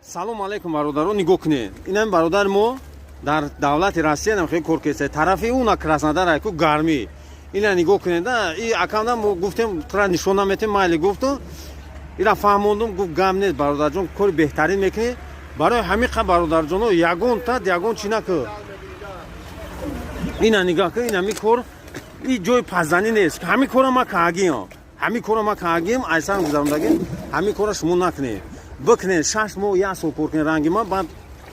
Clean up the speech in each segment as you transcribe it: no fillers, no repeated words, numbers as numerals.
салом алейкум бародарон, нигоҳ кунед. Инам бародар мо дар давлати Россия нам хеле кор кеста. Тарафи уна Краснодар айку гарми. Ина нигоҳ кунед. Да, и акамда мо гуфтем, тра нишона метем майли гуфту. Ира фаҳмондум гуфт гам нест бародарҷон, кори беҳтарин мекунед. Барои ҳамиқа бародарҷоно ягон тад ягон чӣ накӯ. Ина нигоҳ кун, ина микор и ҷои паззанӣ нест. Ҳами кора ма каагиам. Ҳами кора ма каагиам, айсан гузарондаги. Ҳами кора шумо накунед. Бикне 6 моҳ 1 сол кор кунед ранги ма баъд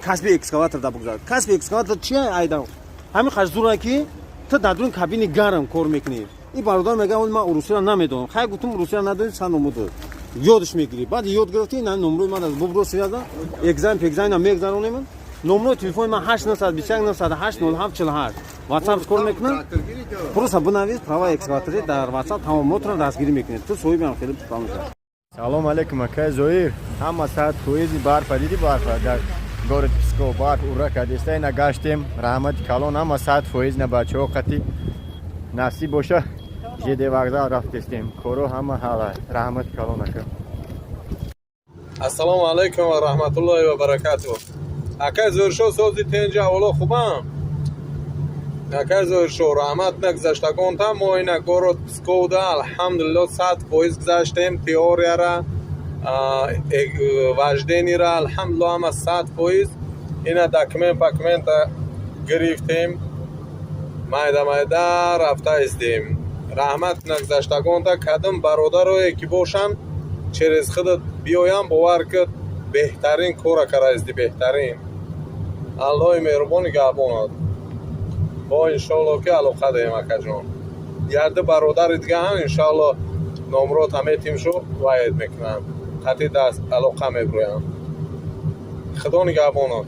касби экскаватор да бугзар. Касби экскаватор чи айда? Ҳами хаждура ки то дар дуни кабини гарм кор мекунӣ. И бародар мега он ма урусиро намедонам. Хай гуфтум урусиро надонӣ сан номуд. Ёдш мегирӣ. Баъд ёд гирифтӣ, ин номрои ман аз бубро сиёда. Экзамен пекзамен мегзаронем. Номрои телефони ман 8921 WhatsApp кор мекунам. Просто бинавис права экскаватори дар WhatsApp тамомотро дастгирӣ мекунед. То соҳиби ам хеле путам мешавад. Салом алейкум акай Зоир. Ҳама саат поезди барфа диди барфа дар город Псков барф ура кадеста ина гаштем раҳмати калон ҳама саат поезд на бачаҳо қати насиб боша ЖД вокзал рафтестем коро ҳама ҳала раҳмати калон ака. Ассалому алейкум ва раҳматуллоҳи ва баракатуҳ. Акай Зоиршо сози тенҷа аввало хубам. Акай Зоиршо раҳмат нагзаштагонта мо ина город Псковда алҳамдулиллоҳ саат поезд гузаштем теорияра важденира алҳамдулиллоҳ ҳама саат поезд ина документа гирифтем майда рафта истем. Раҳмат нагзаштагонта кадом бародарое ки бошанд через худат биёям бовар ки беҳтарин кора караисти беҳтарин. Аллоҳи меҳрубони габонад. Бо иншоаллоҳ ки алоқа дем акаҷон. Ярди бародари дига ҳам иншоаллоҳ номрот ҳаметимшо ваид мекунам. Қати даст алоқа меброям. Худо нигаҳбонад.